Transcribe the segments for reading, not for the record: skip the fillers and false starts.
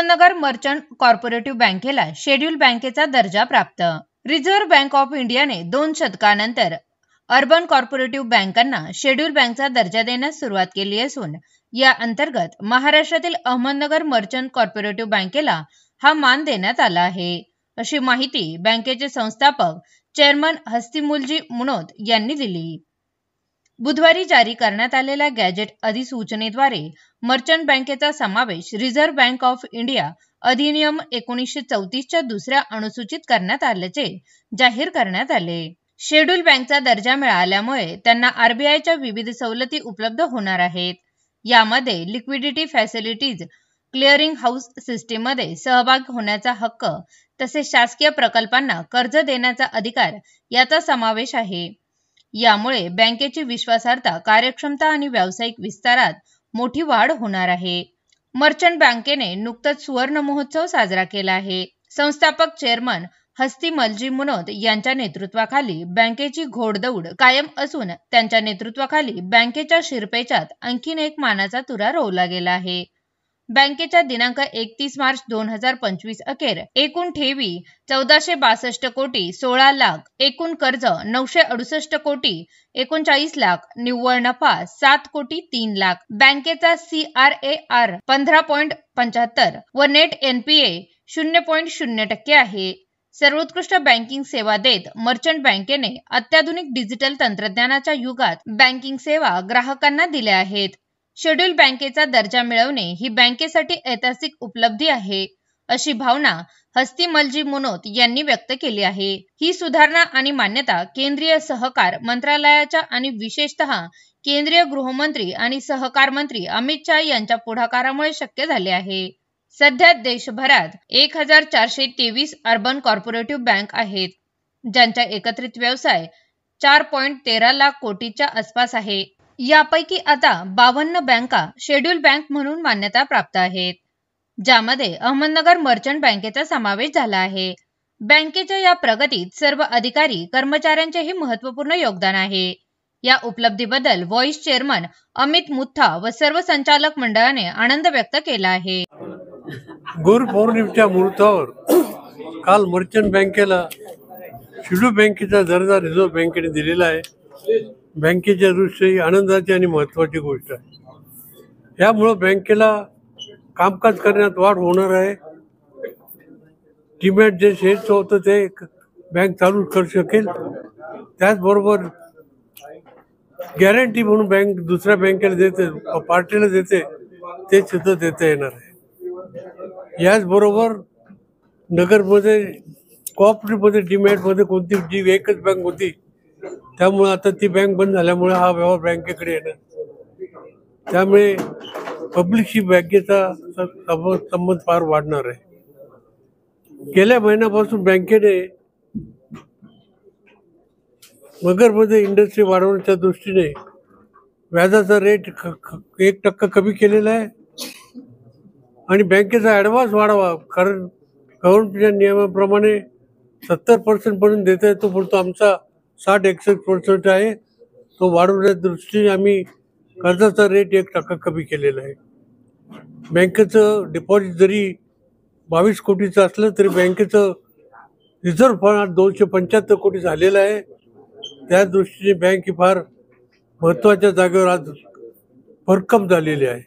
Ahmednagar merchant co-operative बँकेला schedule बँकेचा दर्जा प्राप्त। रिझर्व्ह बँक ऑफ इंडियाने 2 शतकानंतर अर्बन कॉर्पोरेटिव्ह बँकांना शेड्यूल बँकचा दर्जा देण्यास सुरुवात केली असून या अंतर्गत महाराष्ट्रातील अहमदनगर मर्चंट कॉर्पोरेटिव्ह बँकेला हा मान देण्यात आला आहे, अशी माहिती बँकेचे संस्थापक चेअरमन हस्तिमुलजी मुनोत यांनी दिली। बुधवारी जारी करण्यात आलेल्या गॅजेट अधिसूचनेद्वारे मर्चंट बँकेचा समावेश रिझर्व्ह बँक ऑफ इंडिया अधिनियम 1934च्या दुसऱ्या अनुसूचित करण्यात आल्याचे जाहीर करण्यात आले। शेड्यूल बँकचा दर्जा मिळाल्यामुळे त्यांना आरबीआयच्या विविध सवलती उपलब्ध होणार आहेत। यामध्ये लिक्विडिटी फॅसिलिटीज, क्लिअरिंग हाऊस सिस्टीममध्ये सहभाग होण्याचा हक्क तसेच शासकीय प्रकल्पांना कर्ज देण्याचा अधिकार याचा समावेश आहे। यामुळे बँकेची विश्वासार्हता, कार्यक्षमता आणि व्यावसायिक विस्तारात मोठी वाढ होणार आहे। मर्चंट बँकेने नुकताच सुवर्ण महोत्सव साजरा केला आहे। संस्थापक चेअरमन हस्तिमलजी मुनोत यांच्या नेतृत्वाखाली बँकेची घोडदौड कायम असून त्यांच्या नेतृत्वाखाली बँकेच्या शिरपेचात आणखीन एक मानाचा तुरा रोवला गेला आहे। बँकेच्या दिनांक 31 मार्च 2025 अखेर एकूण ठेवी 1462 कोटी 16 लाख, एकूण कर्ज 968 कोटी 39 लाख, निव्वळ नफा 7 कोटी 3 लाख, बँकेचा CRAR 15.75 व नेट NPA 0.0% आहे। सर्वोत्कृष्ट बँकिंग सेवा देत मर्चंट बँकेने अत्याधुनिक डिजिटल तंत्रज्ञानाच्या युगात बँकिंग सेवा ग्राहकांना दिल्या आहेत। शेड्यूल बँकेचा दर्जा मिळवणे ही बँकेसाठी ऐतिहासिक उपलब्धी आहे, अशी भावना हस्तिमलजी मुनोत यांनी व्यक्त केली आहे। ही सुधारणा आणि मान्यता केंद्रीय सहकार मंत्रालयाच्या आणि विशेषतः केंद्रीय गृहमंत्री आणि सहकार मंत्री अमित शाह यांच्या पुढाकारामुळे शक्य झाले आहे। सध्या देशभरात 1423 अर्बन कॉर्पोरेटिव्ह बँक आहेत, ज्यांचा एकत्रित व्यवसाय 4.13 लाख कोटीच्या आसपास आहे। यापैकी आता 52 बँका शेड्यूल बँक म्हणून मान्यता प्राप्त आहेत, ज्यामध्ये अहमदनगर मर्चंट बँकेचा समावेश झाला आहे। बँकेच्या या प्रगतीत सर्व अधिकारी कर्मचाऱ्यांचेही महत्त्वपूर्ण योगदान आहे। या उपलब्धीबद्दल व्हाईस चेअरमन अमित मुथा व सर्व संचालक मंडळाने आनंद व्यक्त केला आहे। गुरुपौर्णिमेच्या मुहूर्तावर काल मर्चंट बँकेला शेड्यूल बँकेचा दर्जा रिझर्व्ह बँकेने दिलेला आहे। बँकेच्या दृष्टीने आनंदाची आणि महत्त्वाची गोष्ट आहे। यामुळे बँकेला कामकाज करण्यात वाढ होणार आहे। डीमॅट जे शेअरचं होतं ते बँक चालू करू शकेल। त्याचबरोबर गॅरंटी म्हणून बँक दुसऱ्या बँकेला देते, पार्टीला देते, ते सुद्धा देता येणार आहे। याचबरोबर नगरमध्ये कोऑपरेटिव्हमध्ये डीमॅटमध्ये कोणती जी एकच बँक होती, त्यामुळे आता ती बँक बंद झाल्यामुळे हा व्यवहार बँकेकडे येणार। त्यामुळे पब्लिकशी बँकेचा संबंध फार वाढणार आहे। गेल्या महिन्यापासून बँकेने नगरमध्ये इंडस्ट्री वाढवण्याच्या दृष्टीने व्याजाचा रेट 1% कमी केलेला आहे आणि बँकेचा ॲडव्हान्स वाढवा, कारण गव्हर्नमेंटच्या नियमाप्रमाणे 70% पर्यंत देता येतो, परंतु आमचा 60-61% आहे, तो वाढवण्याच्या दृष्टीने आम्ही कर्जाचा रेट 1% कमी केलेला आहे। बँकेचं डिपॉझिट जरी 22 कोटीचं असलं तरी बँकेचं रिझर्व्ह फंड 275 कोटी झालेलं आहे। त्या दृष्टीने बँक ही फार महत्त्वाच्या जागेवर आज भरकम झालेली आहे।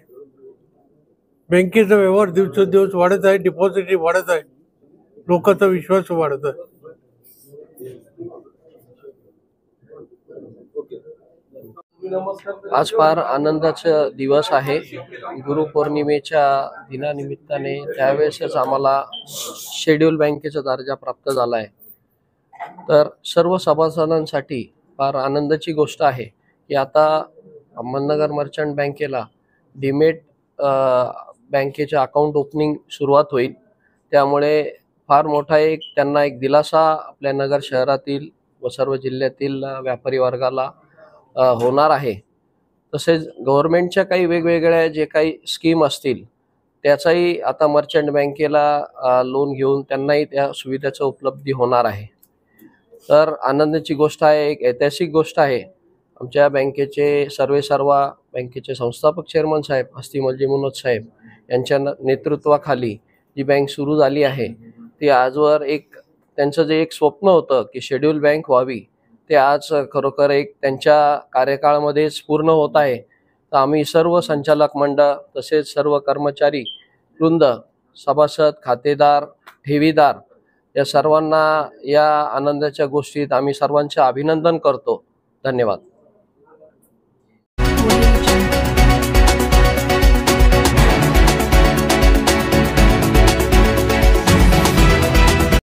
बँकेचा व्यवहार दिवसेंदिवस वाढत आहे, डिपॉझिट वाढत आहे, लोकांचा विश्वास वाढत आहे। आज फार आनंदाचा दिवस आहे। गुरुपौर्णिमेच्या दिनानिमित्ताने त्यावेळेसच आम्हाला शेड्यूल बँकेचा दर्जा प्राप्त झाला आहे। तर सर्व सभासदांसाठी फार आनंदाची गोष्ट आहे की आता अहमदनगर मर्चंट बँकेला डीमॅट बँकेचे अकाउंट ओपनिंग सुरुवात होईल। त्यामुळे फार मोठा त्यांना एक दिलासा आपल्या नगर शहरातील व सर्व जिल्ह्यातील व्यापारी वर्गाला होणार आहे। तसेच गव्हर्नमेंटच्या काही वेगवेगळ्या जे काही स्कीम असतील त्याचाही आता मर्चंट बँकेला लोन घेऊन त्यांनाही त्या सुविधेची उपलब्धी होणार आहे। तर आनंदाची गोष्ट आहे, एक ऐतिहासिक गोष्ट आहे। आमच्या बँकेचे सर्व बँकेचे संस्थापक चेअरमन साहेब हस्तिमलजी मुनोत साहेब यांच्या नेतृत्वाखाली जी बँक सुरू झाली आहे ती आजवर त्यांचं जे एक स्वप्न होतं की शेड्यूल बँक व्हावी, ते आज खरोखर त्यांच्या कार्यकाळामध्येच पूर्ण होत आहे. तर आम्ही सर्व संचालक मंडळ तसेच सर्व कर्मचारी वृंद, सभासद, खातेदार, ठेवीदार या सर्वांना या आनंदाच्या गोष्टीत आम्ही सर्वांचे अभिनंदन करतो. धन्यवाद.